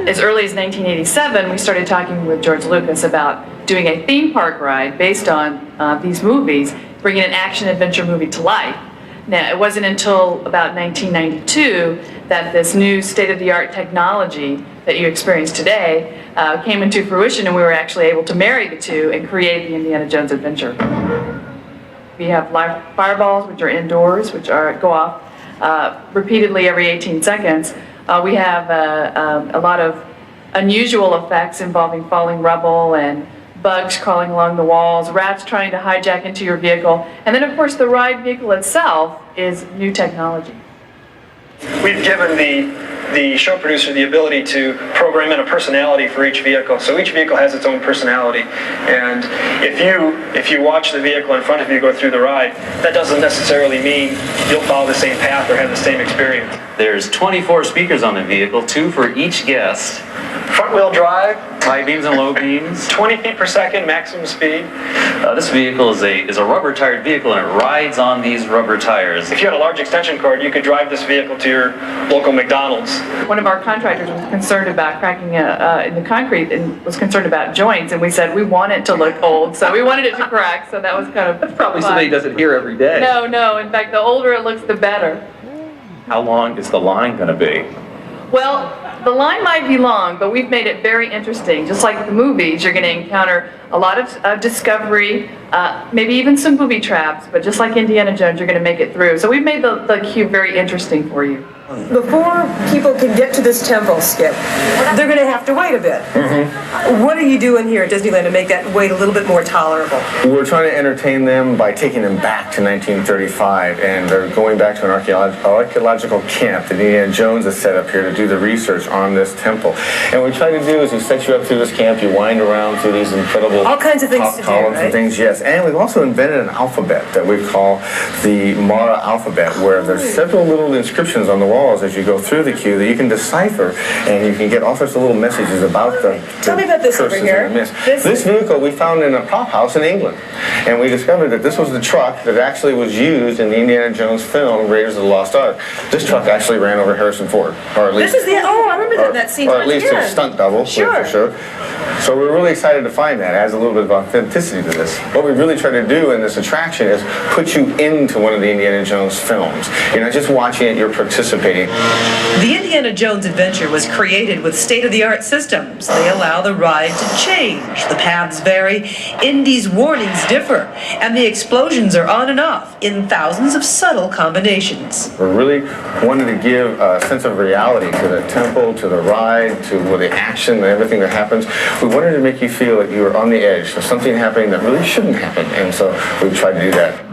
As early as 1987, we started talking with George Lucas about doing a theme park ride based on these movies, bringing an action-adventure movie to life. Now, it wasn't until about 1992 that this new state-of-the-art technology that you experience today came into fruition, and we were actually able to marry the two and create the Indiana Jones Adventure. We have live fireballs, which are indoors, which go off repeatedly every 18 seconds. We have a lot of unusual effects involving falling rubble and bugs crawling along the walls, rats trying to hijack into your vehicle, and then of course the ride vehicle itself is new technology. We've given the show producer the ability to program in a personality for each vehicle. So each vehicle has its own personality. And if you watch the vehicle in front of you go through the ride, that doesn't necessarily mean you'll follow the same path or have the same experience. There's 24 speakers on the vehicle, 2 for each guest. Front-wheel drive. High beams and low beams. 20 feet per second, maximum speed. This vehicle is a rubber-tired vehicle, and it rides on these rubber tires. If you had a large extension cord, you could drive this vehicle to your local McDonald's. One of our contractors was concerned about cracking in the concrete and was concerned about joints, and we said we want it to look old, so we wanted it to crack, so that was kind of That's probably fun. somebody doesn't hear every day. No. In fact, the older it looks, the better. How long is the line going to be? Well, the line might be long, but we've made it very interesting. Just like the movies, you're going to encounter a lot of discovery, maybe even some booby traps, but just like Indiana Jones, you're going to make it through. So we've made the queue very interesting for you. Before people can get to this temple, Skip, they're going to have to wait a bit. Mm-hmm. What are you doing here at Disneyland to make that wait a little bit more tolerable? We're trying to entertain them by taking them back to 1935, and they're going back to an archaeological camp that Indiana Jones has set up here to do the research on this temple. And what we try to do is we set you up through this camp, you wind around through these incredible all kinds of things to do, columns right? and things, yes. And we've also invented an alphabet that we call the Mara alphabet, where there's several little inscriptions on the walls as you go through the queue that you can decipher, and you can get all sorts of little messages about the Tell me about this over here. This vehicle we found in a prop house in England, and we discovered that this was the truck that actually was used in the Indiana Jones film Raiders of the Lost Ark. This truck actually ran over Harrison Ford, or at least this is the I remember that scene. or at least a stunt double, sure. for sure. So we're really excited to find that. It adds a little bit of authenticity to this. What we really try to do in this attraction is put you into one of the Indiana Jones films. You're not just watching it, you're participating. The Indiana Jones Adventure was created with state-of-the-art systems. They allow the ride to change. The paths vary, Indy's warnings differ, and the explosions are on and off in thousands of subtle combinations. We really wanted to give a sense of reality to the temple, to the ride, to the action, and everything that happens. We wanted to make you feel like you were on the edge of something happening that really shouldn't happen, and so we tried to do that.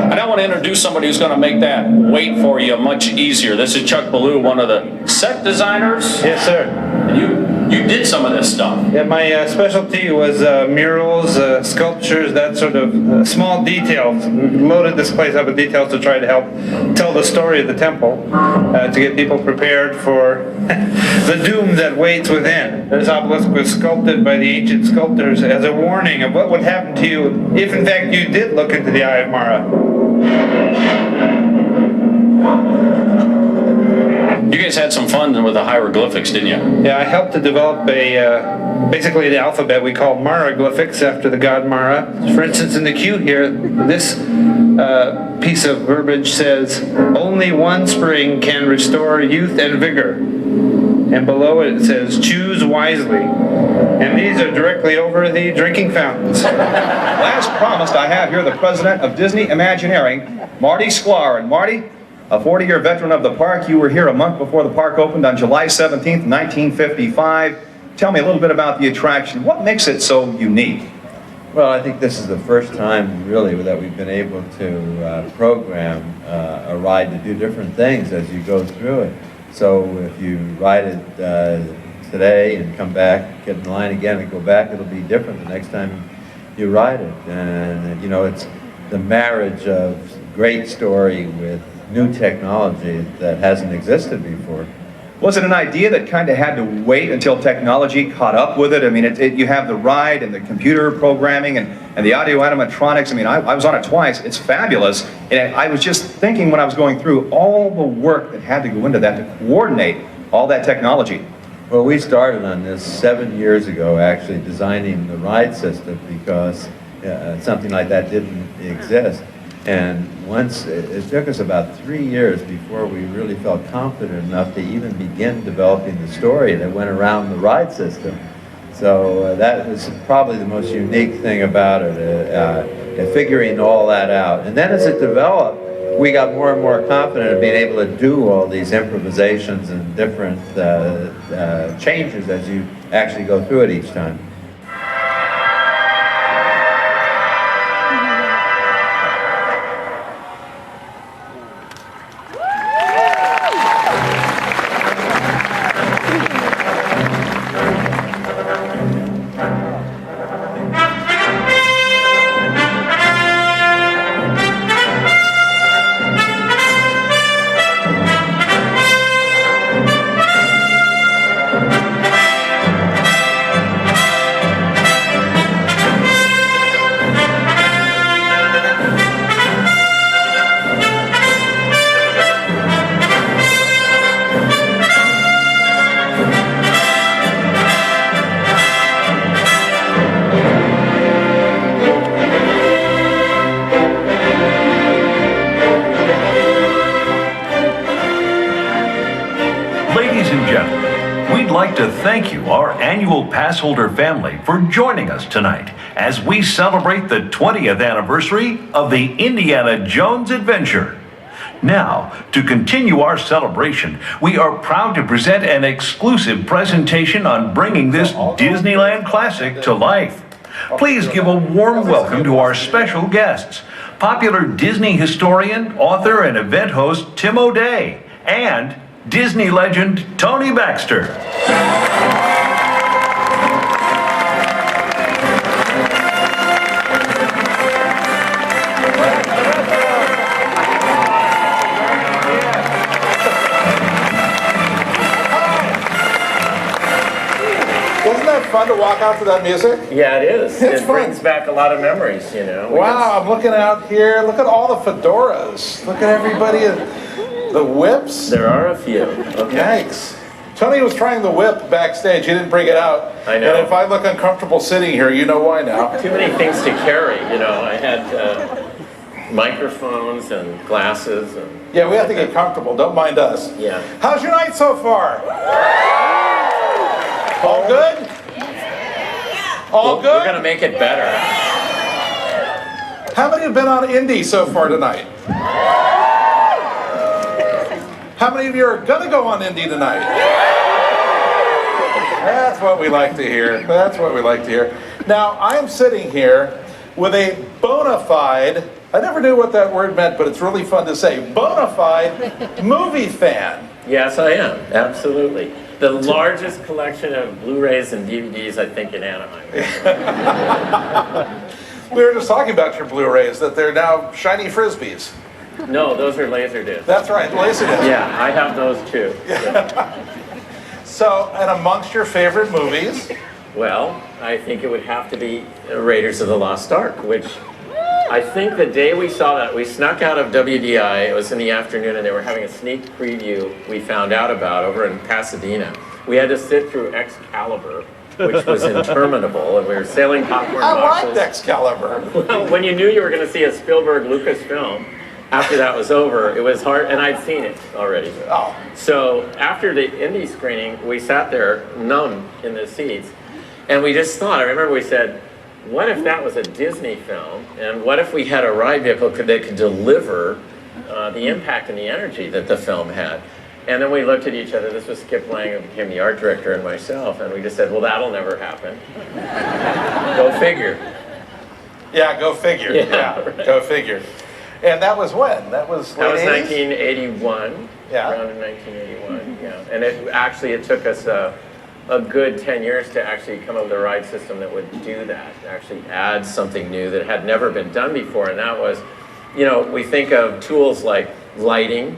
And I want to introduce somebody who's going to make that wait for you much easier. This is Chuck Ballou, one of the set designers. Yes, sir. And you did some of this stuff. Yeah, my specialty was murals, sculptures, that sort of small details. We loaded this place up with details to try to help tell the story of the temple, to get people prepared for the doom that waits within. This obelisk was sculpted by the ancient sculptors as a warning of what would happen to you if, in fact, you did look into the Eye of Mara. You guys had some fun with the hieroglyphics, didn't you? Yeah, I helped to develop basically the alphabet we call Maraglyphics after the god Mara. For instance, in the queue here, this piece of verbiage says, "Only one spring can restore youth and vigor." And below it says, "Choose wisely." And these are directly over the drinking fountains. Last promised, I have here the president of Disney Imagineering, Marty Sklar. And Marty, a 40-year veteran of the park, you were here a month before the park opened on July 17th, 1955. Tell me a little bit about the attraction. What makes it so unique? Well, I think this is the first time, really, that we've been able to program a ride to do different things as you go through it. So if you ride it today and come back, get in line again and go back, it'll be different the next time you ride it. And, you know, it's the marriage of great story with new technology that hasn't existed before. Was it an idea that kind of had to wait until technology caught up with it? I mean, you have the ride and the computer programming and the audio animatronics. I mean, I was on it twice. It's fabulous. And I was just thinking when I was going through all the work that had to go into that to coordinate all that technology. Well, we started on this 7 years ago, actually designing the ride system, because something like that didn't exist. And once, it took us about 3 years before we really felt confident enough to even begin developing the story that went around the ride system. So that was probably the most unique thing about it, figuring all that out. And then as it developed, we got more and more confident in being able to do all these improvisations and different changes as you actually go through it each time. Thank you, our annual Passholder family, for joining us tonight as we celebrate the 20th anniversary of the Indiana Jones Adventure. Now, to continue our celebration, we are proud to present an exclusive presentation on bringing this Disneyland classic to life. Please give a warm welcome to our special guests, popular Disney historian, author, and event host Tim O'Day, and Disney legend Tony Baxter. Wasn't that fun to walk out to that music? Yeah, it is. It's It fun. brings back a lot of memories, you know. Wow, I'm looking out here. Look at all the fedoras. Look at everybody. The whips. There are a few. Okay. Yikes. Tony was trying the whip backstage. He didn't bring it out. I know. And if I look uncomfortable sitting here, you know why now. Too many things to carry, you know. I had microphones and glasses. And Yeah, we have to get comfortable. Don't mind us. yeah. How's your night so far? All good? All good? We're going to make it better. How many have been on Indy so far tonight? How many of you are going to go on Indy tonight? That's what we like to hear. That's what we like to hear. Now, I'm sitting here with a bona fide, I never knew what that word meant, but it's really fun to say, bona fide movie fan. Yes, I am. Absolutely. The largest collection of Blu-rays and DVDs, I think, in Anaheim. We were just talking about your Blu-rays, that they're now shiny Frisbees. No, those are Laserdiscs. That's right, Laserdisc. Yeah, I have those too. So, and amongst your favorite movies? Well, I think it would have to be Raiders of the Lost Ark, which I think the day we saw that, we snuck out of WDI. It was in the afternoon, and they were having a sneak preview we found out about over in Pasadena. We had to sit through Excalibur, which was interminable, and we were sailing popcorn boxes. I liked Excalibur. Well, when you knew you were going to see a Spielberg Lucas film, after that was over, it was hard, and I'd seen it already. Oh. So after the indie screening, we sat there numb in the seats, and we just thought, I remember we said, what if that was a Disney film, and what if we had a ride vehicle that could deliver the impact and the energy that the film had? And then we looked at each other. This was Skip Lang, who became the art director, and myself, and we just said, well, that'll never happen. Go figure. Yeah, go figure. Yeah, right. Go figure. And that was when? That was late 80s? 1981. Yeah. Around in 1981, yeah. And it took us a good 10 years to actually come up with a ride system that would do that, actually add something new that had never been done before. And that was, you know, we think of tools like lighting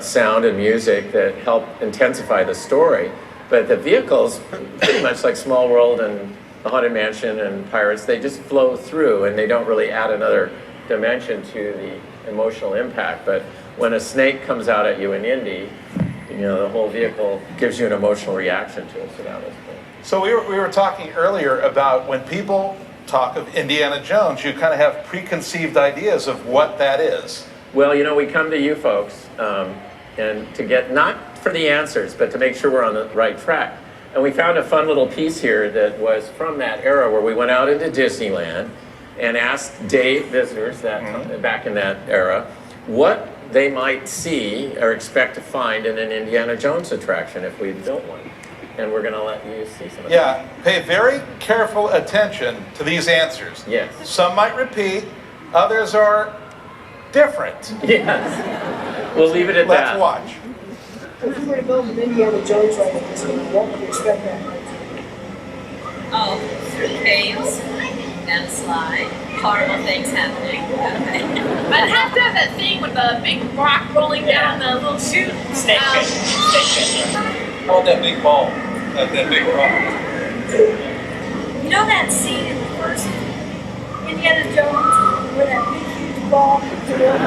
sound and music that help intensify the story. But the vehicles, pretty much like Small World and The Haunted Mansion and Pirates, they just flow through and they don't really add another dimension to the emotional impact. But when a snake comes out at you in Indy, the whole vehicle gives you an emotional reaction to it. So that was cool. So we were talking earlier about when people talk of Indiana Jones, you kind of have preconceived ideas of what that is. Well, we come to you folks and to get, not for the answers, but to make sure we're on the right track. And we found a fun little piece here that was from that era where we went out into Disneyland and asked day visitors back in that era what they might see or expect to find in an Indiana Jones attraction if we built one. And we're going to let you see some of that. Yeah, pay very careful attention to these answers. Yes. Some might repeat, others are different. Yes. We'll leave it at that. Let's watch. If you were to build an Indiana Jones ride at Disneyland, what would you expect that ride to be? Oh, through caves and slide. Horrible things happening. Okay. I'd have to have that thing with the big rock rolling down the little chute. Snake fish. I want that big ball. That big rock. You know that scene in the first Indiana Jones where that big huge ball comes around?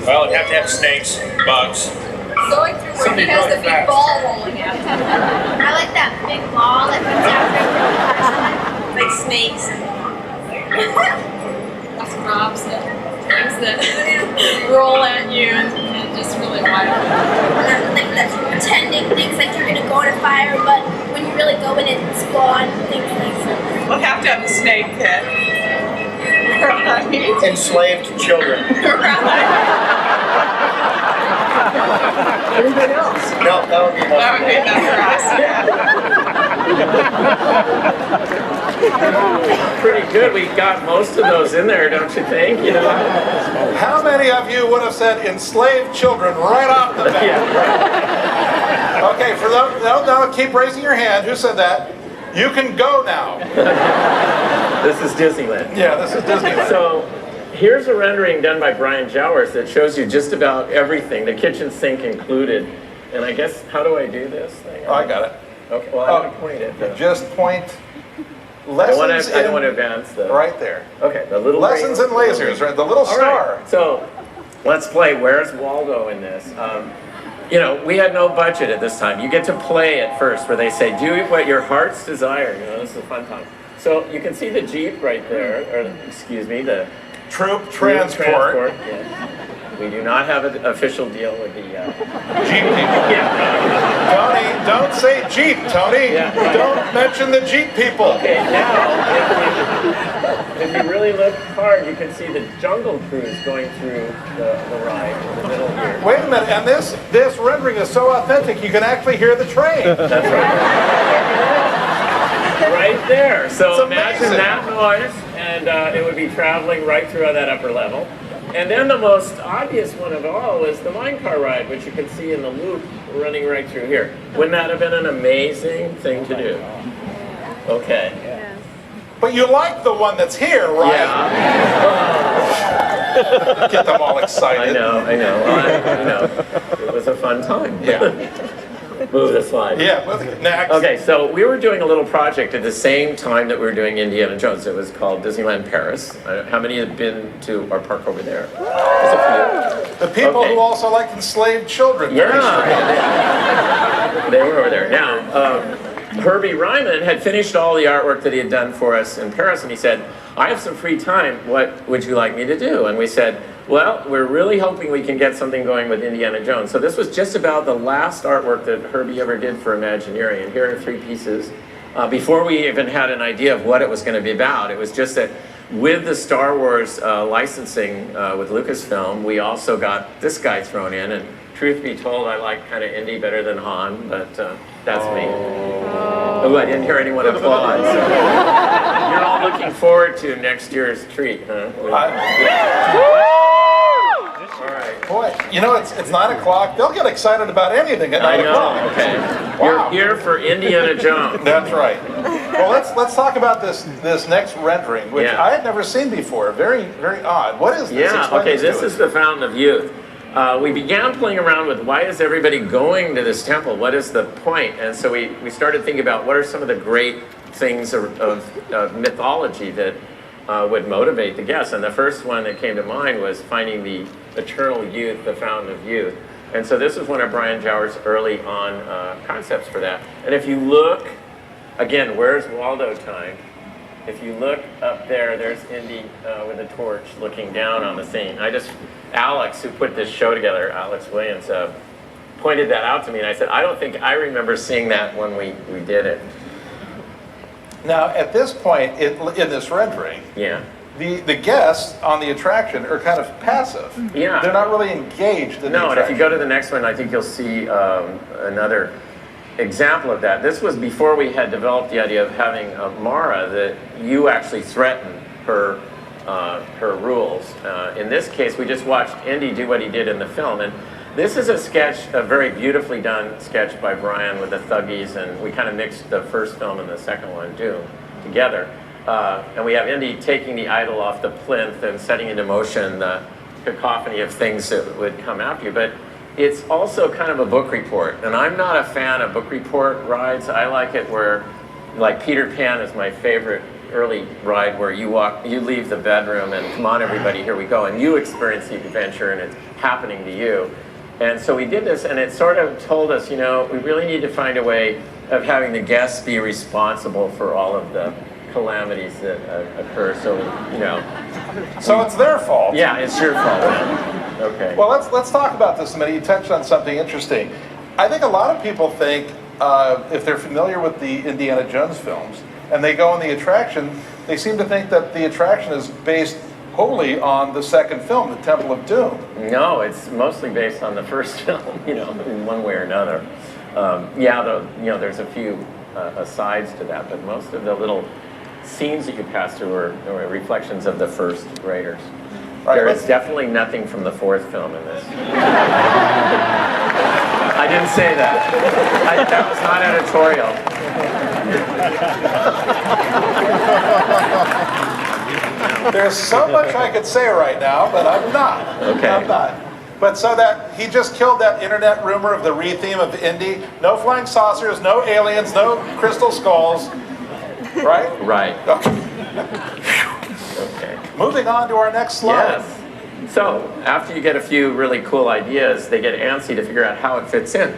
Well, it'd have to have snakes, bugs. Going through where he has the big ball rolling out. I like that big ball that comes out like snakes. That's knobs that things that roll at you and just really wild. Like that's pretending things like you're gonna go in a fire, but when you really go in it, spawn things like that. We'll have to have a snake pit. Right. Enslaved children. Anything else? No, that would be enough for us. Pretty good. We got most of those in there, don't you think? How many of you would have said enslaved children right off the bat? Yeah. Okay, for those, no, keep raising your hand. Who said that? You can go now. This is Disneyland. Yeah, this is Disneyland. So here's a rendering done by Brian Jowers that shows you just about everything, the kitchen sink included. And I guess, how do I do this thing? Oh, I got it. Okay, well, I want to point it. Just point I lessons don't want to advance the... right there. Okay, the little... Lessons in lasers, right? The little star. Right. So let's play Where's Waldo in this. We had no budget at this time. You get to play at first where they say, do what your heart's desire. This is a fun time. So you can see the Jeep right there, or excuse me, the Troop transport. Yeah. We do not have an official deal with the Jeep people. Yeah. Tony, don't say Jeep, Tony. Yeah, right. Don't mention the Jeep people. Okay, now, if you really look hard, you can see the Jungle Cruise going through the ride in the middle here. Wait a minute, and this rendering is so authentic, you can actually hear the train. That's right. Right there. So imagine that noise, and it would be traveling right through that upper level. And then the most obvious one of all is the minecart ride, which you can see in the loop running right through here. Wouldn't that have been an amazing thing to do? Okay. But you like the one that's here, right? Yeah. Get them all excited. I know. Well, it was a fun time. Yeah. Move the slide. Yeah, next. Okay, so we were doing a little project at the same time that we were doing Indiana Jones. It was called Disneyland Paris. How many have been to our park over there? There's a few. The people who also like enslaved children. Yeah. They were over there. Now, Herbie Ryman had finished all the artwork that he had done for us in Paris, and he said, I have some free time. What would you like me to do? And we said, well, we're really hoping we can get something going with Indiana Jones. So this was just about the last artwork that Herbie ever did for Imagineering. And here are 3 pieces. Before we even had an idea of what it was going to be about, it was just that with the Star Wars licensing with Lucasfilm, we also got this guy thrown in. And truth be told, I like kind of Indy better than Han, but that's me. Oh, I didn't hear anyone applaud. So. You're all looking forward to next year's treat, huh? All right. Boy, it's 9 o'clock. They'll get excited about anything at 9 o'clock. Okay. Wow. You're here for Indiana Jones. That's right. Well, let's talk about this next rendering, which Yeah. I had never seen before. Very, very odd. What is this? Yeah, Explain okay, to this us. is the Fountain of Youth. We began playing around with why is everybody going to this temple? What is the point? And so we started thinking about what are some of the great things of mythology that would motivate the guests. And the first one that came to mind was finding the eternal youth, the Fountain of Youth. And so this is one of Brian Jower's early on concepts for that. And if you look, again, where's Waldo time? If you look up there, there's Indy with a torch looking down on the scene. Alex, who put this show together, Alex Williams, pointed that out to me, and I said, I don't think I remember seeing that when we did it. Now, at this point in this rendering, Yeah. the guests on the attraction are kind of passive. Yeah. They're not really engaged in the No, and if you attraction. go to the next one, I think you'll see another example of that. This was before we had developed the idea of having Mara, that you actually threaten her rules. In this case, we just watched Indy do what he did in the film, and this is a sketch, a very beautifully done sketch by Brian with the Thuggies, and we kind of mixed the first film and the second one, Doom, together. And we have Indy taking the idol off the plinth and setting into motion the cacophony of things that would come after you. But it's also kind of a book report, and I'm not a fan of book report rides. I like it where, like Peter Pan is my favorite early ride, where you leave the bedroom and come on everybody, here we go, and you experience the adventure and it's happening to you. And so we did this, and it sort of told us, you know, we really need to find a way of having the guests be responsible for all of the calamities that occur. So, you know. So it's their fault. Yeah, it's your fault. Man. Okay. Well, let's talk about this a minute. You touched on something interesting. I think a lot of people think, if they're familiar with the Indiana Jones films, and they go on the attraction, they seem to think that the attraction is based wholly on the second film, The Temple of Doom. No, it's mostly based on the first film, you know, in one way or another. There's a few asides to that, but most of the little scenes that you pass through are reflections of the first Raiders. Right, There is definitely nothing from the fourth film in this. I didn't say that. That was not editorial. There's so much I could say right now, but I'm not. Okay. I'm not. But so that he just killed that internet rumor of the re-theme of Indy. No flying saucers, no aliens, no crystal skulls. Right? Right. Okay. Moving on to our next slide. Yes. So after you get a few really cool ideas, they get antsy to figure out how it fits in.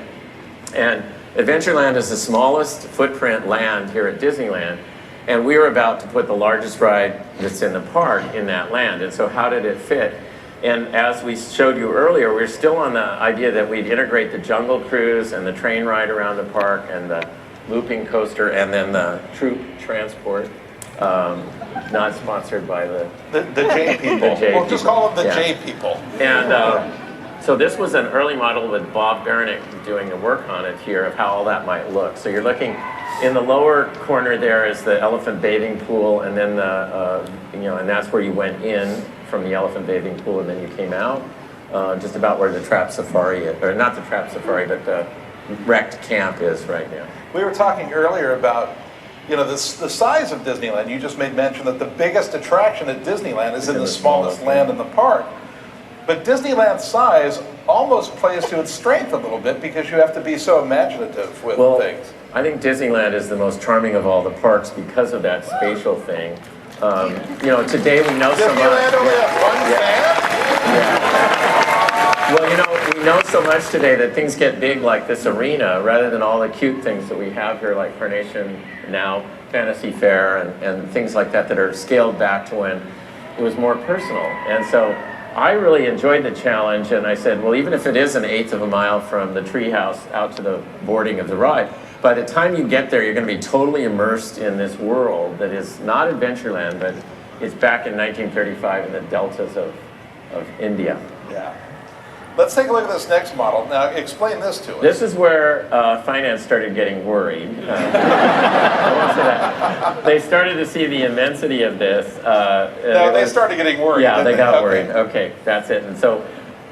And Adventureland is the smallest footprint land here at Disneyland. And we were about to put the largest ride that's in the park in that land. And so how did it fit? And as we showed you earlier, we're still on the idea that we'd integrate the Jungle Cruise and the train ride around the park and the looping coaster and then the troop transport. Not sponsored by the J people. We'll just call them the J people. And so this was an early model with Bob Beranek doing the work on it here of how all that might look. So you're looking in the lower corner there is the elephant bathing pool, and then and that's where you went in from the elephant bathing pool, and then you came out just about where the Trap Safari is, or not the Trap Safari, but the wrecked camp is right now. We were talking earlier about, the size of Disneyland. You just made mention that the biggest attraction at Disneyland is in the smallest land in the park. But Disneyland's size almost plays to its strength a little bit because you have to be so imaginative with things. I think Disneyland is the most charming of all the parks because of that spatial thing. Today we know so much. Disneyland only has one fan? Well, we know so much today that things get big like this arena rather than all the cute things that we have here like Carnation now, Fantasy Fair, and things like that are scaled back to when it was more personal. And so I really enjoyed the challenge, and I said, well, even if it is an eighth of a mile from the treehouse out to the boarding of the ride, by the time you get there, you're going to be totally immersed in this world that is not Adventureland, but it's back in 1935 in the deltas of India. Yeah. Let's take a look at this next model. Now, explain this to us. This is where finance started getting worried. They started to see the immensity of this. No, they started getting worried. Yeah, they got Okay. worried. Okay, that's it. And so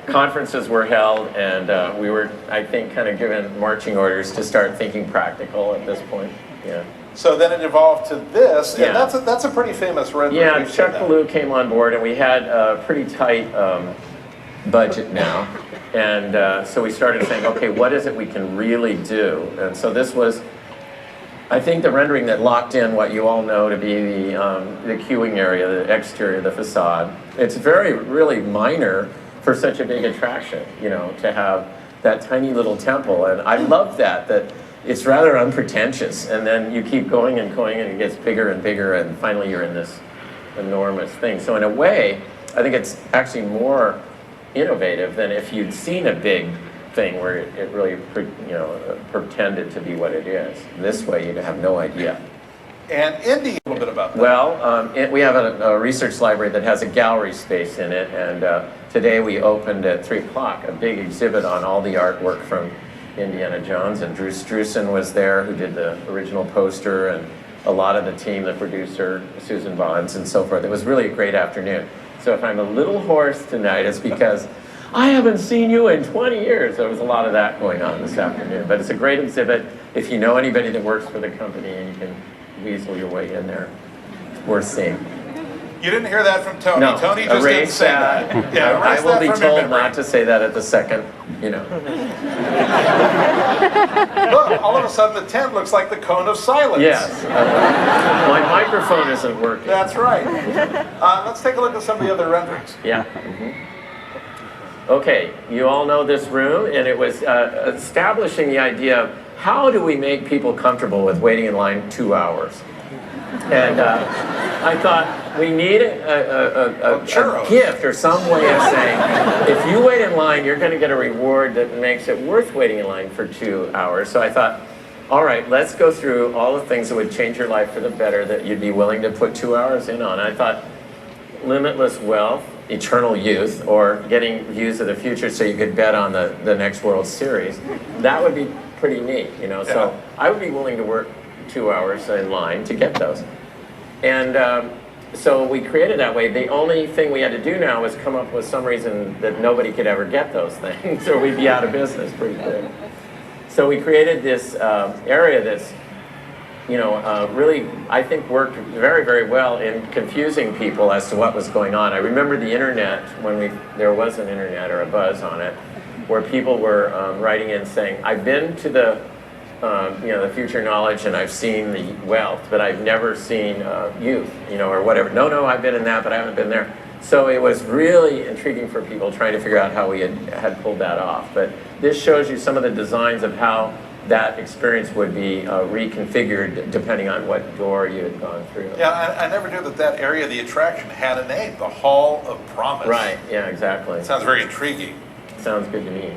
conferences were held, and we were, I think, kind of given marching orders to start thinking practical at this point. Yeah. So then it evolved to this, Yeah. and that's a pretty famous rendering. Yeah, We've seen Chuck that. Ballou came on board, and we had a pretty tight budget now. And so we started saying, okay, what is it we can really do? And so this was, I think, the rendering that locked in what you all know to be the queuing area, the exterior, the facade. It's really minor for such a big attraction, you know, to have that tiny little temple. And I love that it's rather unpretentious. And then you keep going and going, and it gets bigger and bigger, and finally you're in this enormous thing. So in a way, I think it's actually more innovative than if you'd seen a big thing where it really, pretended to be what it is. This way, you'd have no idea. And Indy, a little bit about that. Well, we have a research library that has a gallery space in it, and today we opened at 3 o'clock a big exhibit on all the artwork from Indiana Jones, and Drew Struzan was there, who did the original poster, and a lot of the team, the producer, Susan Bonds, and so forth. It was really a great afternoon. So if I'm a little hoarse tonight, it's because I haven't seen you in 20 years. There was a lot of that going on this afternoon. But it's a great exhibit. If you know anybody that works for the company and you can weasel your way in there, it's worth seeing. You didn't hear that from Tony. No, Tony just didn't erase say that. Yeah, I erase will that be from your told memory. not to say that at the second, you know. Look, all of a sudden the tent looks like the cone of silence. Yes. My microphone isn't working. That's right. Let's take a look at some of the other renderings. Yeah. Okay, you all know this room, and it was establishing the idea of how do we make people comfortable with waiting in line 2 hours? And I thought we need a gift or some way of saying, if you wait in line, you're going to get a reward that makes it worth waiting in line for 2 hours. So I thought, all right, let's go through all the things that would change your life for the better that you'd be willing to put 2 hours in on. I thought limitless wealth, eternal youth, or getting views of the future so you could bet on the next World Series. That would be pretty neat, you know. So I would be willing to work 2 hours in line to get those. And so we created that way. The only thing we had to do now was come up with some reason that nobody could ever get those things, or we'd be out of business pretty quick. So we created this area that's, really, I think, worked very, very well in confusing people as to what was going on. I remember the internet, when there was an internet or a buzz on it, where people were writing in saying, I've been to the future knowledge, and I've seen the wealth, but I've never seen youth, or whatever. No, I've been in that, but I haven't been there. So it was really intriguing for people trying to figure out how we had pulled that off. But this shows you some of the designs of how that experience would be reconfigured depending on what door you had gone through. Yeah, I never knew that area of the attraction had a name, the Hall of Promise. Right, yeah, exactly. Sounds very intriguing. Sounds good to me.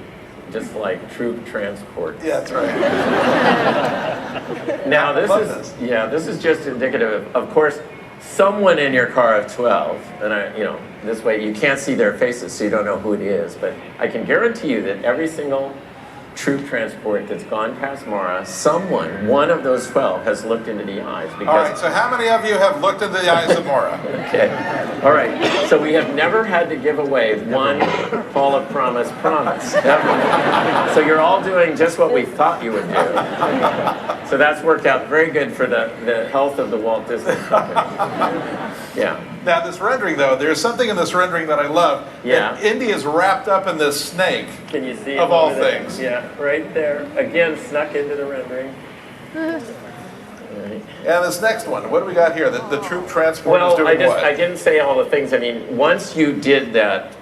Just like troop transport. Yeah, that's right. Now this is just indicative of course, someone in your car of 12, and this way you can't see their faces, so you don't know who it is, but I can guarantee you that every single troop transport that's gone past Mara, one of those 12 has looked into the eyes. Because, all right, so how many of you have looked into the eyes of Mara? Okay, all right, so we have never had to give away one Hall of Promise ever. So you're all doing just what we thought you would do. So that's worked out very good for the health of the Walt Disney Company. Yeah. Now this rendering though, there's something in this rendering that I love. Yeah. Indy is wrapped up in this snake. Can you see of all things? Yeah, right there. Again, snuck into the rendering. And this next one, what do we got here? The troop transport is doing what? I didn't say all the things. I mean, once you did that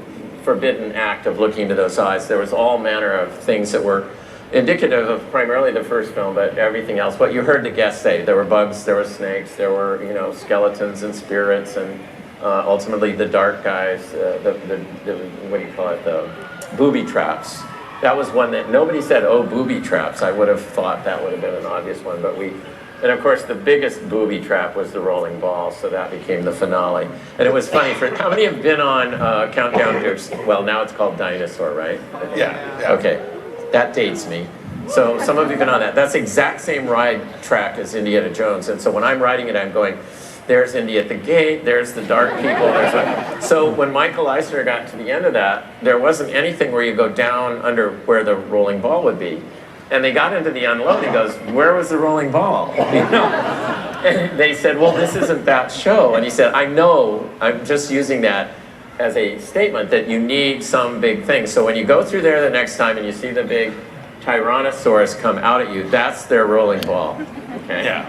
forbidden act of looking into those eyes, there was all manner of things that were indicative of primarily the first film, but everything else. What you heard the guests say, there were bugs, there were snakes, there were skeletons and spirits, and ultimately the dark guys, the what do you call it, the booby traps. That was one that nobody said, oh, booby traps. I would have thought that would have been an obvious one, but and of course the biggest booby trap was the rolling ball, so that became the finale. And it was funny, how many have been on Countdown to, well, now it's called Dinosaur, right? Yeah. Okay. That dates me. So some of you have been on that. That's the exact same ride track as Indiana Jones. And so when I'm riding it, I'm going, there's Indy at the gate, there's the dark people. So when Michael Eisner got to the end of that, there wasn't anything where you go down under where the rolling ball would be. And they got into the unload. He goes, "Where was the rolling ball?" You know? And they said, "Well, this isn't that show." And he said, "I know, I'm just using that as a statement that you need some big thing. So when you go through there the next time and you see the big Tyrannosaurus come out at you, that's their rolling ball." Okay? Yeah.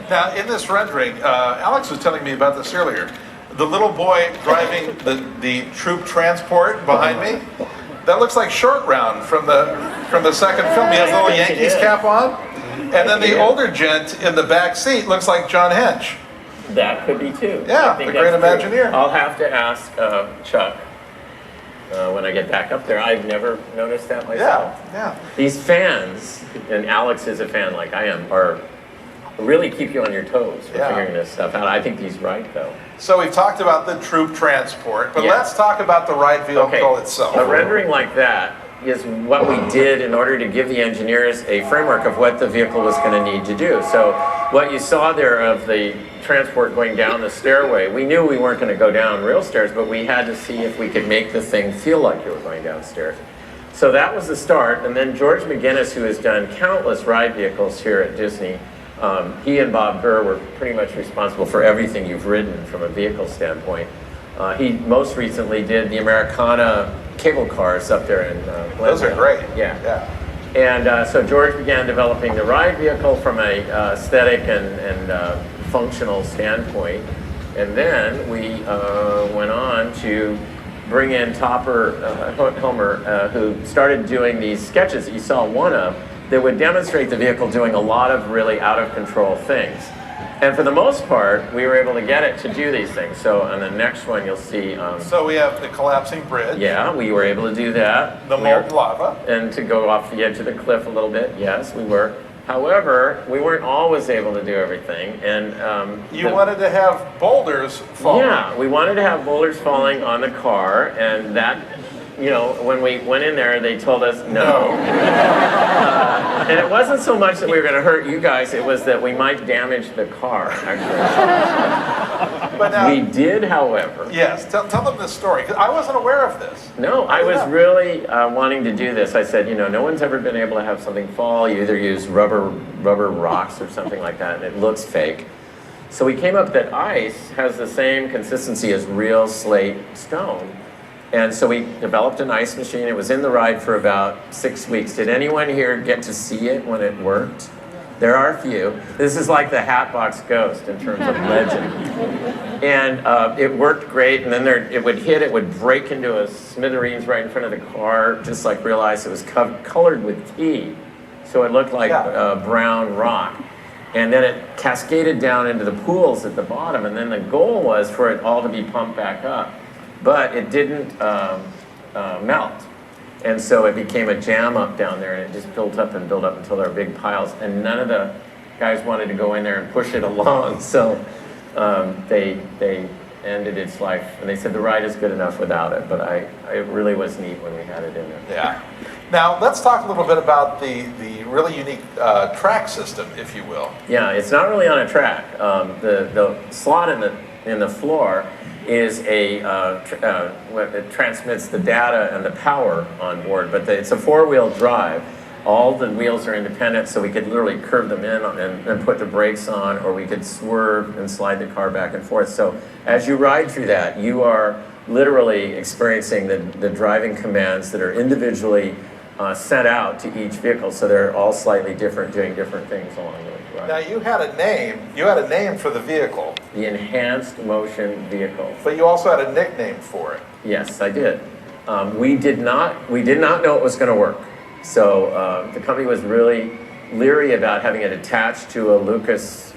Now, in this rendering, Alex was telling me about this earlier. The little boy driving the troop transport behind me, that looks like Short Round from the second film. He has a little Yankees cap on. And then the older gent in the back seat looks like John Hench. That could be too. Yeah, the great Imagineer. I'll have to ask Chuck when I get back up there. I've never noticed that myself. Yeah. These fans, and Alex is a fan like I am, are really keep you on your toes for figuring this stuff out. I think he's right, though. So we've talked about the troop transport, but let's talk about the ride vehicle itself. A rendering like that is what we did in order to give the engineers a framework of what the vehicle was going to need to do. So what you saw there of the transport going down the stairway, we knew we weren't going to go down real stairs, but we had to see if we could make the thing feel like you were going downstairs. So that was the start, and then George McGinnis, who has done countless ride vehicles here at Disney, he and Bob Gurr were pretty much responsible for everything you've ridden from a vehicle standpoint. He most recently did the Americana cable cars up there in Glendale. Those are great. Yeah. And so George began developing the ride vehicle from a aesthetic and functional standpoint. And then we went on to bring in Topper Helmer, who started doing these sketches that you saw one of that would demonstrate the vehicle doing a lot of really out-of-control things. And for the most part, we were able to get it to do these things. So on the next one, you'll see... so we have the collapsing bridge. Yeah, we were able to do that. The molten lava. And to go off the edge of the cliff a little bit, yes, we were. However, we weren't always able to do everything. And you wanted to have boulders falling. Yeah, we wanted to have boulders falling on the car, and that... You know, when we went in there, they told us no. And it wasn't so much that we were going to hurt you guys, it was that we might damage the car, actually. But now, we did, however. Yes, tell them this story, because I wasn't aware of this. No, I was really wanting to do this. I said, you know, no one's ever been able to have something fall. You either use rubber rocks or something like that, and it looks fake. So we came up that ice has the same consistency as real slate stone. And so we developed an ice machine. It was in the ride for about 6 weeks. Did anyone here get to see it when it worked? There are a few. This is like the Hatbox Ghost in terms of legend. And it worked great, and then it would hit, it would break into a smithereens right in front of the car, just like real ice. It was colored with tea, so it looked like brown rock. And then it cascaded down into the pools at the bottom, and then the goal was for it all to be pumped back up. But it didn't melt. And so it became a jam up down there, and it just built up and built up until there were big piles. And none of the guys wanted to go in there and push it along. So they ended its life. And they said the ride is good enough without it. But it really was neat when we had it in there. Yeah. Now, let's talk a little bit about the really unique track system, if you will. Yeah, it's not really on a track. The slot in the floor is it transmits the data and the power on board, but it's a four-wheel drive. All the wheels are independent, so we could literally curve them in and put the brakes on, or we could swerve and slide the car back and forth. So as you ride through that, you are literally experiencing the driving commands that are individually sent out to each vehicle, so they're all slightly different, doing different things along the way. Now you had a name for the vehicle. The Enhanced Motion Vehicle. But you also had a nickname for it. Yes, I did. We did not know it was going to work. So the company was really leery about having it attached to a Lucas,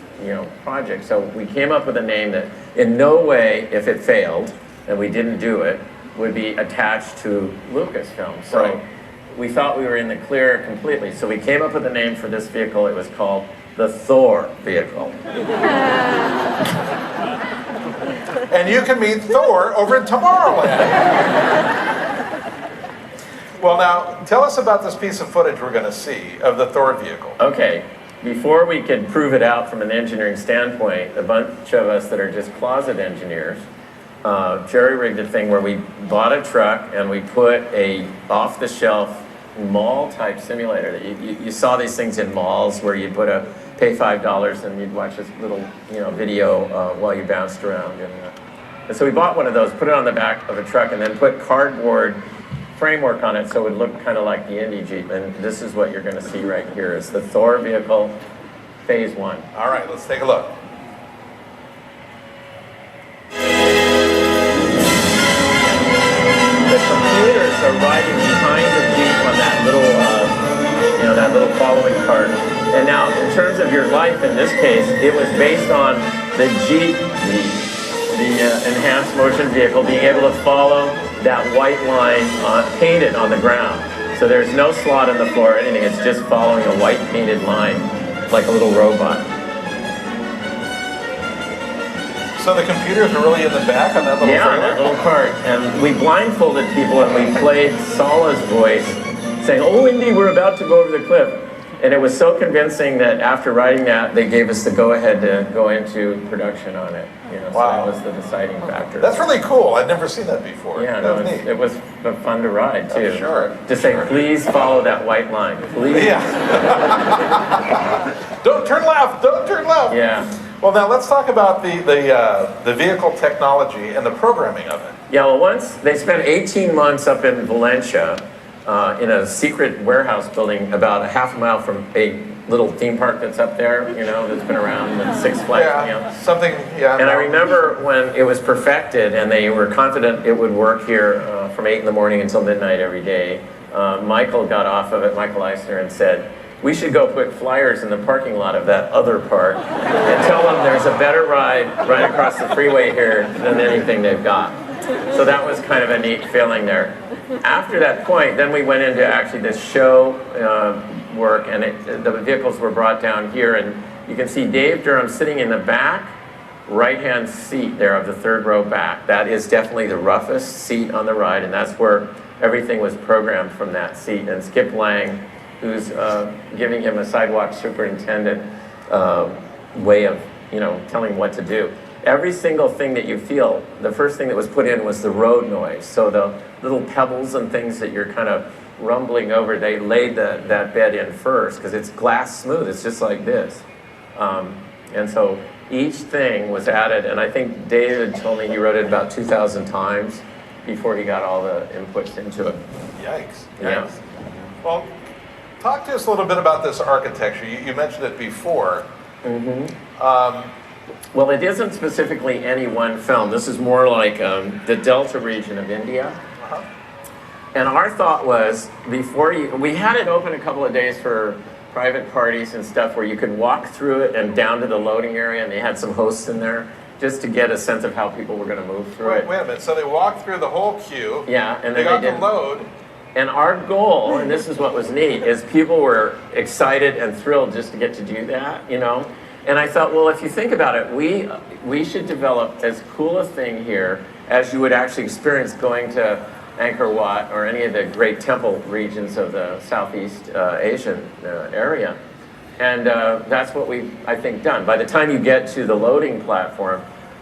project. So we came up with a name that in no way, if it failed, and we didn't do it, would be attached to Lucasfilm. So we thought we were in the clear completely. So we came up with a name for this vehicle. It was called the Thor vehicle. And you can meet Thor over in Tomorrowland. Well, now, tell us about this piece of footage we're going to see of the Thor vehicle. Okay. Before we could prove it out from an engineering standpoint, a bunch of us that are just closet engineers jerry-rigged a thing where we bought a truck and we put a off-the-shelf mall type simulator. You saw these things in malls where you'd pay $5 and you'd watch this little video while you bounced around. And so we bought one of those, put it on the back of a truck, and then put cardboard framework on it so it would look kind of like the Indy Jeep. And this is what you're going to see right here. It's the Thor vehicle, Phase 1. All right, let's take a look. The computers are riding behind the Jeep on that little following cart. And now, in terms of your life, in this case, it was based on the Jeep, the enhanced motion vehicle, being able to follow that white line painted on the ground. So there's no slot in the floor or anything. It's just following a white painted line, like a little robot. So the computers are really in the back on that little trailer? trailer? That little cart. And we blindfolded people and we played Sala's voice saying, "Oh, Indy, we're about to go over the cliff." And it was so convincing that after writing that, they gave us the go-ahead to go into production on it. Wow. So that was the deciding factor. That's really cool. I'd never seen that before. Yeah, That no, was neat. it was fun to ride too. I'm sure. To say, please follow that white line, please. Yeah. Don't turn left. Don't turn left. Yeah. Well, now let's talk about the vehicle technology and the programming of it. Yeah. Well, once they spent 18 months up in Valencia, in a secret warehouse building about a half a mile from a little theme park that's up there, that's been around with Six Flags. And I remember when it was perfected and they were confident it would work here from 8 in the morning until midnight every day. Michael got off of it, Michael Eisner, and said, "We should go put flyers in the parking lot of that other park and tell them there's a better ride right across the freeway here than anything they've got." So that was kind of a neat feeling there. After that point, then we went into actually this show work, and the vehicles were brought down here, and you can see Dave Durham sitting in the back right-hand seat there of the third row back. That is definitely the roughest seat on the ride, and that's where everything was programmed from that seat. And Skip Lang, who's giving him a sidewalk superintendent way of telling him what to do. Every single thing that you feel, the first thing that was put in was the road noise. So the little pebbles and things that you're kind of rumbling over, they laid that bed in first because it's glass smooth. It's just like this. And so each thing was added, and I think David told me he wrote it about 2,000 times before he got all the inputs into it. Yikes. Yeah. Well, talk to us a little bit about this architecture. You mentioned it before. Well, it isn't specifically any one film. This is more like the Delta region of India. And our thought was, we had it open a couple of days for private parties and stuff where you could walk through it and down to the loading area, and they had some hosts in there just to get a sense of how people were going to move through it. Wait a minute. So they walked through the whole queue. Yeah, and they then got to load. And our goal, and this is what was neat, is people were excited and thrilled just to get to do that, And I thought, well, if you think about it, we should develop as cool a thing here as you would actually experience going to Angkor Wat or any of the great temple regions of the Southeast Asian area. And that's what we've, I think, done. By the time you get to the loading platform,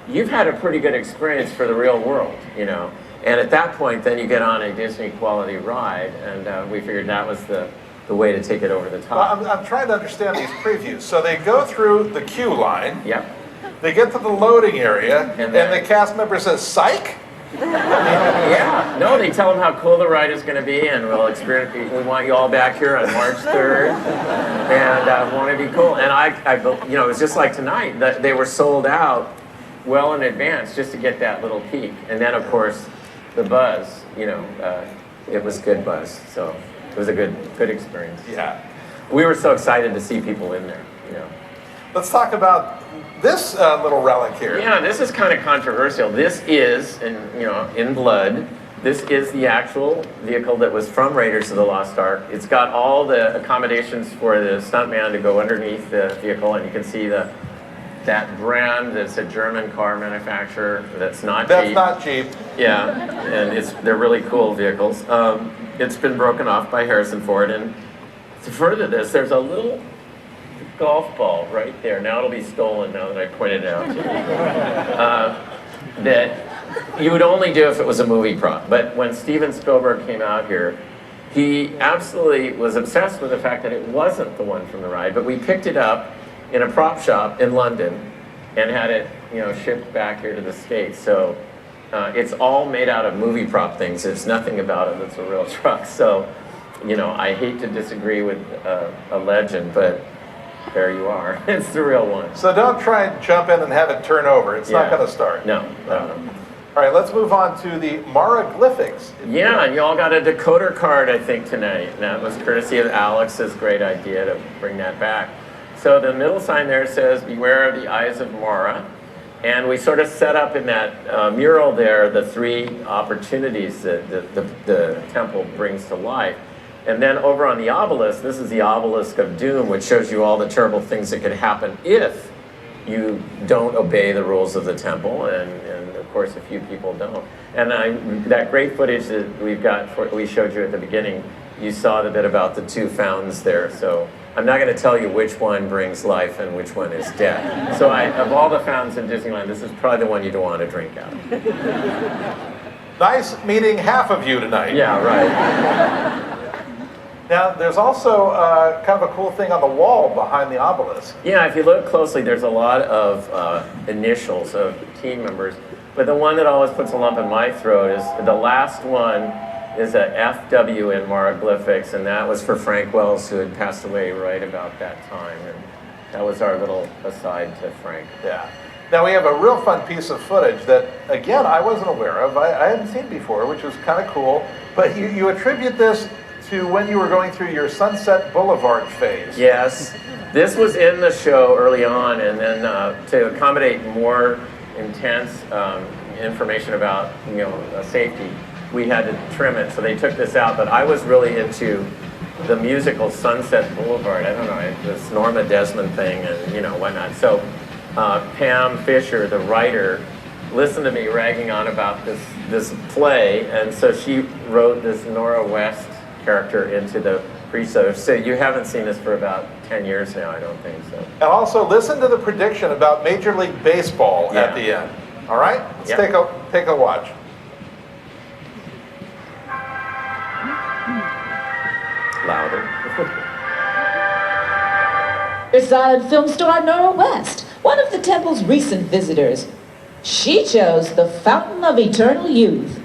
you've had a pretty good experience for the real world, And at that point, then you get on a Disney quality ride, and we figured that was the way to take it over the top. Well, I'm trying to understand these previews. So they go through the queue line. Yep. They get to the loading area, and the cast member says, "Psych." Yeah. No, they tell them how cool the ride is going to be, and we'll experience. We want you all back here on March 3rd, and want to be cool. And it was just like tonight. They were sold out well in advance just to get that little peek. And then, of course, the buzz. It was good buzz. So. It was a good experience. Yeah. We were so excited to see people in there, Let's talk about this little relic here. Yeah, this is kind of controversial. This is, in blood, this is the actual vehicle that was from Raiders of the Lost Ark. It's got all the accommodations for the stuntman to go underneath the vehicle, and you can see that brand that's a German car manufacturer that's not Jeep. That's not Jeep. Yeah, and they're really cool vehicles. It's been broken off by Harrison Ford, and to further this, there's a little golf ball right there. Now it'll be stolen now that I pointed it out to you. That you would only do if it was a movie prop. But when Steven Spielberg came out here, he absolutely was obsessed with the fact that it wasn't the one from the ride, but we picked it up in a prop shop in London and had it, shipped back here to the States. So it's all made out of movie prop things. There's nothing about it that's a real truck. So, I hate to disagree with a legend, but there you are. It's the real one. So don't try and jump in and have it turn over. It's not going to start. No. All right, let's move on to the Maraglyphics. Yeah, and you all got a decoder card, I think, tonight. And that was courtesy of Alex's great idea to bring that back. So the middle sign there says, "Beware of the eyes of Mara." And we sort of set up in that mural there the 3 opportunities that the temple brings to life. And then over on the obelisk, this is the obelisk of doom, which shows you all the terrible things that could happen if you don't obey the rules of the temple, and of course a few people don't. And that great footage that we showed you at the beginning, you saw the bit about the 2 fountains there. So I'm not going to tell you which one brings life and which one is death. So of all the fountains in Disneyland, this is probably the one you don't want to drink out of. Nice meeting half of you tonight. Yeah, right. Now, there's also kind of a cool thing on the wall behind the obelisk. Yeah, if you look closely, there's a lot of initials of team members. But the one that always puts a lump in my throat is the last one is a FW in Maraglyphics, and that was for Frank Wells, who had passed away right about that time. And that was our little aside to Frank. Yeah. Now we have a real fun piece of footage that, again, I wasn't aware of. I hadn't seen before, which was kind of cool. But you attribute this to when you were going through your Sunset Boulevard phase. Yes. This was in the show early on, and then to accommodate more intense information about safety, we had to trim it. So they took this out, but I was really into the musical Sunset Boulevard. I don't know, this Norma Desmond thing and whatnot. So Pam Fisher, the writer, listened to me ragging on about this play, and so she wrote this Nora West character into the pre-show. So you haven't seen this for about 10 years now, I don't think so. And also listen to the prediction about Major League Baseball at the end. All right? Let's take a watch. Louder. Silent film star Nora West, one of the temple's recent visitors. She chose the Fountain of Eternal Youth.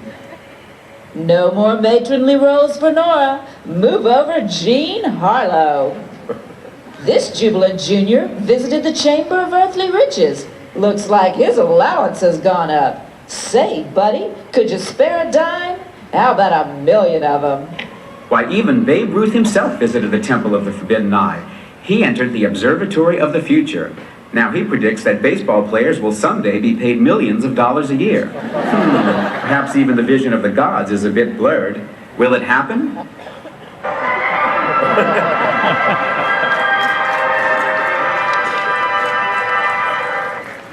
No more matronly roles for Nora. Move over Jean Harlow. This jubilant junior visited the Chamber of Earthly Riches. Looks like his allowance has gone up. Say, buddy, could you spare a dime? How about 1 million of them? Why, even Babe Ruth himself visited the Temple of the Forbidden Eye. He entered the Observatory of the Future. Now he predicts that baseball players will someday be paid millions of dollars a year. Perhaps even the vision of the gods is a bit blurred. Will it happen?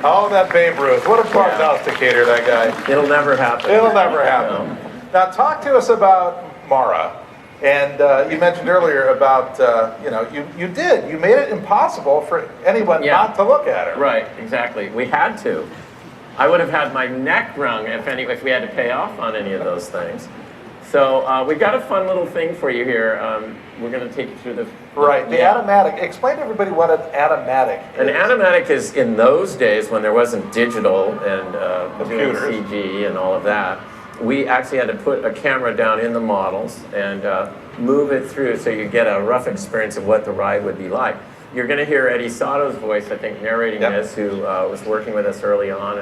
Oh, that Babe Ruth. What a prognosticator, that guy. It'll never happen. It'll never happen. Now, talk to us about Mara. And you mentioned earlier about, you made it impossible for anyone not to look at her. Right, exactly. We had to. I would have had my neck wrung if we had to pay off on any of those things. So we've got a fun little thing for you here. We're going to take you through the... Right, the animatic. Explain to everybody what an animatic is. An animatic is, in those days when there wasn't digital and doing CG and all of that, we actually had to put a camera down in the models and move it through so you get a rough experience of what the ride would be like. You're going to hear Eddie Sato's voice, I think, narrating this, who was working with us early on.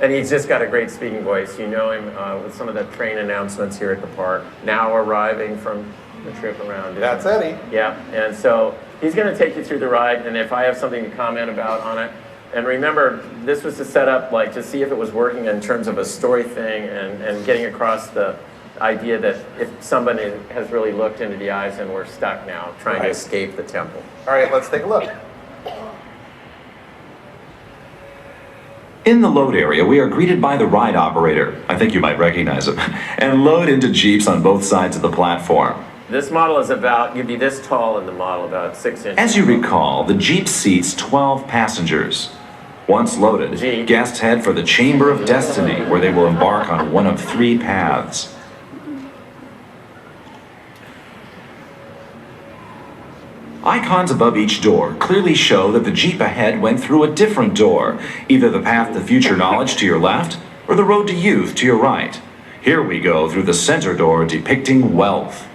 And he's just got a great speaking voice. You know him with some of the train announcements here at the park, now arriving from the trip around. That's Eddie. Yeah, and so he's going to take you through the ride, and if I have something to comment about on it, and remember, this was to set up, to see if it was working in terms of a story thing and getting across the idea that if somebody has really looked into the eyes and we're stuck now trying to escape the temple. All right, let's take a look. In the load area, we are greeted by the ride operator. I think you might recognize him. And load into Jeeps on both sides of the platform. This model is you'd be this tall in the model, about 6 inches. As you recall, the Jeep seats 12 passengers. Once loaded, guests head for the Chamber of Destiny, where they will embark on one of 3 paths. Icons above each door clearly show that the Jeep ahead went through a different door, either the path to future knowledge to your left or the road to youth to your right. Here we go through the center door depicting wealth.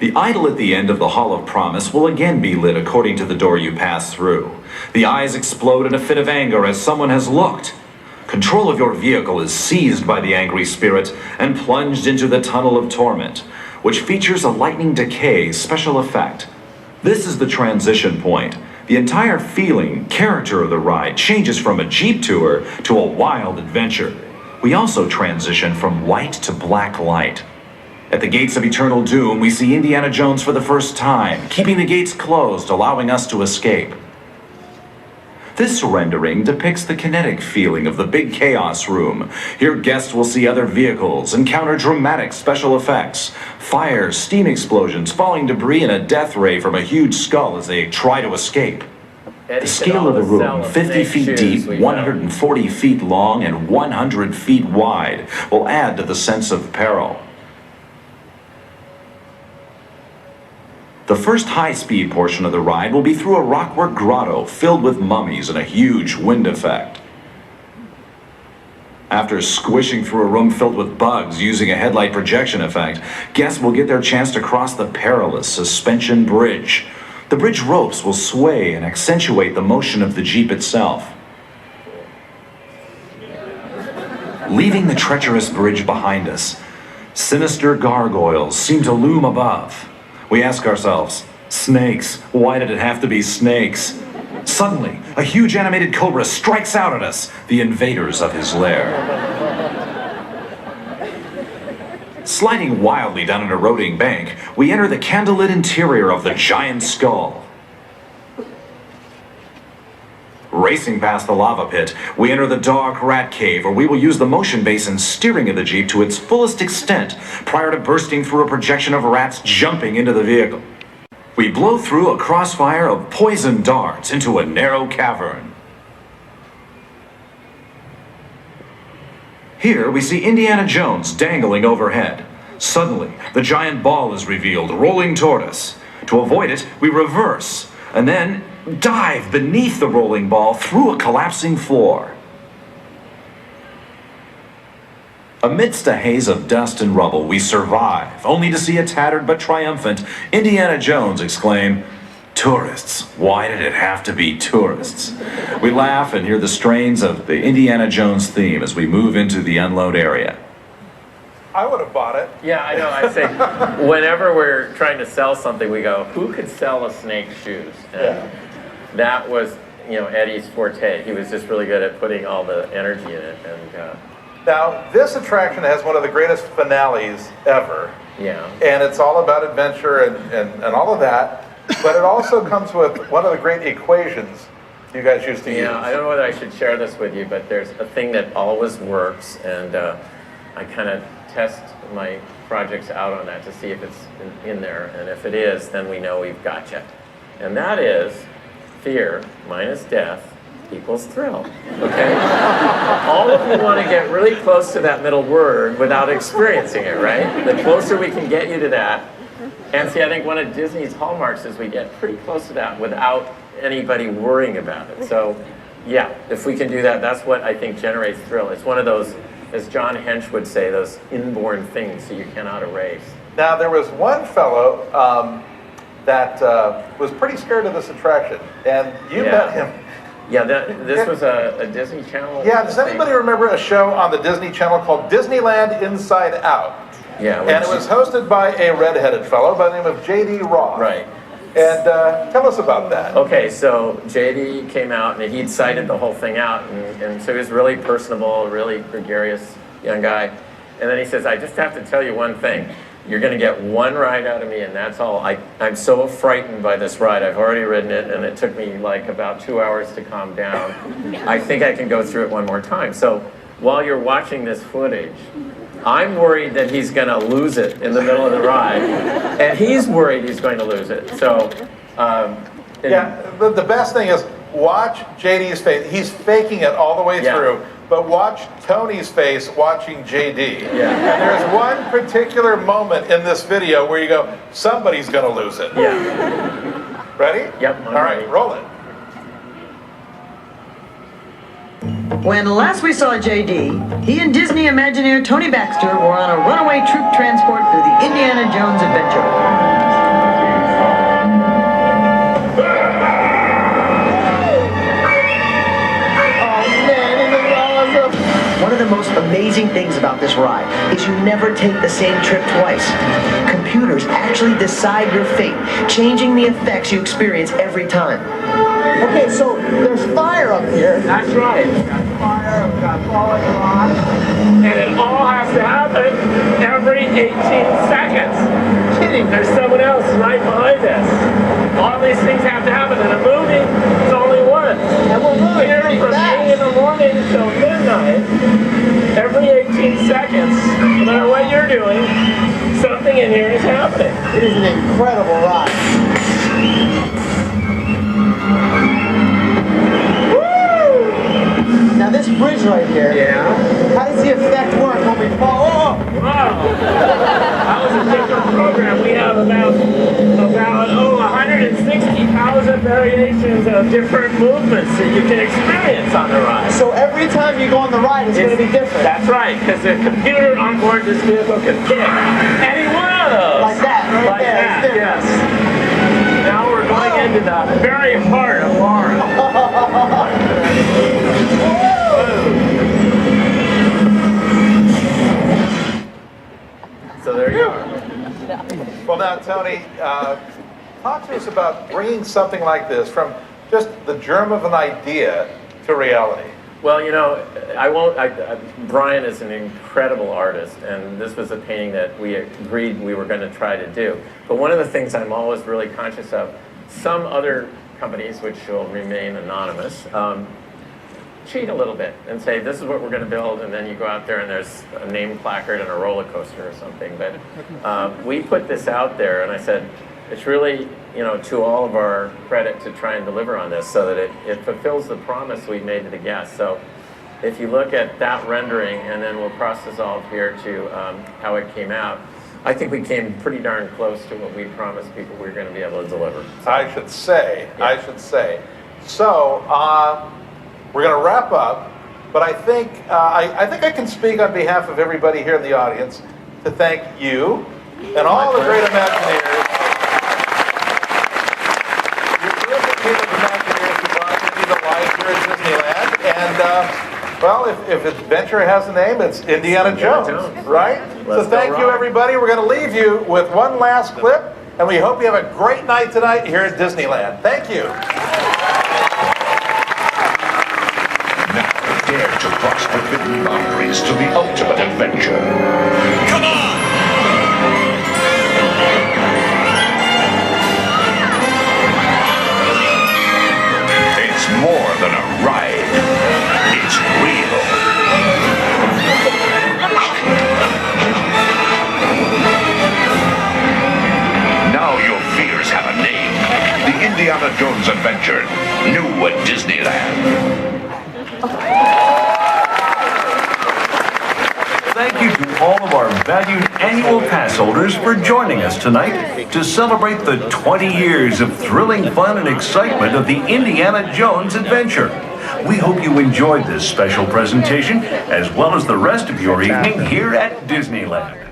The idol at the end of the Hall of Promise will again be lit according to the door you pass through. The eyes explode in a fit of anger as someone has looked. Control of your vehicle is seized by the angry spirit and plunged into the tunnel of torment, which features a lightning decay special effect. This is the transition point. The entire feeling, character of the ride changes from a Jeep tour to a wild adventure. We also transition from white to black light. At the gates of eternal doom, we see Indiana Jones for the first time, keeping the gates closed, allowing us to escape. This rendering depicts the kinetic feeling of the big chaos room. Here guests will see other vehicles, encounter dramatic special effects, fires, steam explosions, falling debris, and a death ray from a huge skull as they try to escape. The scale of the room, 50 feet deep, 140 feet long, and 100 feet wide, will add to the sense of peril. The first high-speed portion of the ride will be through a rockwork grotto filled with mummies and a huge wind effect. After squishing through a room filled with bugs using a headlight projection effect, guests will get their chance to cross the perilous suspension bridge. The bridge ropes will sway and accentuate the motion of the Jeep itself. Leaving the treacherous bridge behind us, sinister gargoyles seem to loom above. We ask ourselves, snakes, why did it have to be snakes? Suddenly, a huge animated cobra strikes out at us, the invaders of his lair. Sliding wildly down an eroding bank, we enter the candlelit interior of the giant skull. Racing past the lava pit, we enter the dark rat cave where we will use the motion base and steering of the Jeep to its fullest extent prior to bursting through a projection of rats jumping into the vehicle. We blow through a crossfire of poison darts into a narrow cavern. Here we see Indiana Jones dangling overhead. Suddenly, the giant ball is revealed, rolling toward us. To avoid it, we reverse, and then dive beneath the rolling ball through a collapsing floor. Amidst a haze of dust and rubble, we survive, only to see a tattered but triumphant Indiana Jones exclaim, "Tourists, why did it have to be tourists?" We laugh and hear the strains of the Indiana Jones theme as we move into the unload area. I would have bought it. Yeah, I know. I say, whenever we're trying to sell something, we go, who could sell a snake shoes? And that was, Eddie's forte. He was just really good at putting all the energy in it. And now, this attraction has one of the greatest finales ever. Yeah. And it's all about adventure and all of that. But it also comes with one of the great equations you guys used to use. Yeah, I don't know whether I should share this with you, but there's a thing that always works, and I kind of test my projects out on that to see if it's in there, and if it is, then we know we've got you. And that is fear minus death equals thrill, okay? All of you want to get really close to that middle word without experiencing it, right? The closer we can get you to that, and see, I think one of Disney's hallmarks is we get pretty close to that without anybody worrying about it. So, yeah, if we can do that, that's what I think generates thrill. It's one of those, as John Hench would say, those inborn things that you cannot erase. Now, there was one fellow that was pretty scared of this attraction, and you met him. Yeah, this was a Disney Channel. Yeah, does anybody remember a show on the Disney Channel called Disneyland Inside Out? Yeah. And it was hosted by a redheaded fellow by the name of J.D. Roth. Right. And tell us about that. Okay, so JD came out and he'd cited the whole thing out, and so he was really personable, really gregarious young guy. And then he says, I just have to tell you one thing. You're going to get one ride out of me, and that's all. I'm so frightened by this ride. I've already ridden it, and it took me like about 2 hours to calm down. I think I can go through it one more time. So while you're watching this footage, I'm worried that he's going to lose it in the middle of the ride, and he's worried he's going to lose it. So, yeah, the best thing is watch JD's face. He's faking it all the way through, but watch Tony's face watching JD. And there's one particular moment in this video where you go, somebody's going to lose it. Ready? Yep. All right, roll it. When last we saw JD, he and Disney Imagineer Tony Baxter were on a runaway troop transport through the Indiana Jones adventure. One of the most amazing things about this ride is you never take the same trip twice. Computers actually decide your fate, changing the effects you experience every time. Okay, so there's fire up here. That's right. We've got fire, we've got falling rock. And it all has to happen every 18 seconds. Kidding. There's someone else right behind us. All these things have to happen. In a movie, it's only one. And we're moving here pretty from fast. 8 in the morning till midnight, every 18 seconds, no matter what you're doing, something in here is happening. It is an incredible ride. Now this bridge right here, how does the effect work when we fall? Oh! Wow! That was a different program. We have about 160,000 variations of different movements that you can experience on the ride. So every time you go on the ride, it's going to be different. That's right, because the computer on board this vehicle can pick any one of those. Like that, right like there. That, yes. Now we're going into the very heart of Laura. So there you are. Well, now, Tony, talk to us about bringing something like this from just the germ of an idea to reality. Well, you know, Brian is an incredible artist, and this was a painting that we agreed we were going to try to do. But one of the things I'm always really conscious of, some other companies, which will remain anonymous, cheat a little bit and say, this is what we're going to build, and then you go out there and there's a name placard and a roller coaster or something. But we put this out there, and I said, it's really, you know, to all of our credit to try and deliver on this so that it fulfills the promise we made to the guests. So if you look at that rendering, and then we'll cross-dissolve here to how it came out, I think we came pretty darn close to what we promised people we were going to be able to deliver. So, I should say. So, we're going to wrap up, but I think I can speak on behalf of everybody here in the audience to thank you and all the great Imagineers. You're terrific team of Imagineers who brought Disney to life here at Disneyland. And, well, if adventure has a name, it's Indiana Jones, right? So thank you, everybody. We're going to leave you with one last clip, and we hope you have a great night tonight here at Disneyland. Thank you. Dare to cross forbidden boundaries to the ultimate adventure. Come on! It's more than a ride. It's real. Now your fears have a name. The Indiana Jones Adventure, new at Disneyland. Thank you to all of our valued annual pass holders for joining us tonight to celebrate the 20 years of thrilling fun and excitement of the Indiana Jones Adventure. We hope you enjoyed this special presentation as well as the rest of your evening here at Disneyland.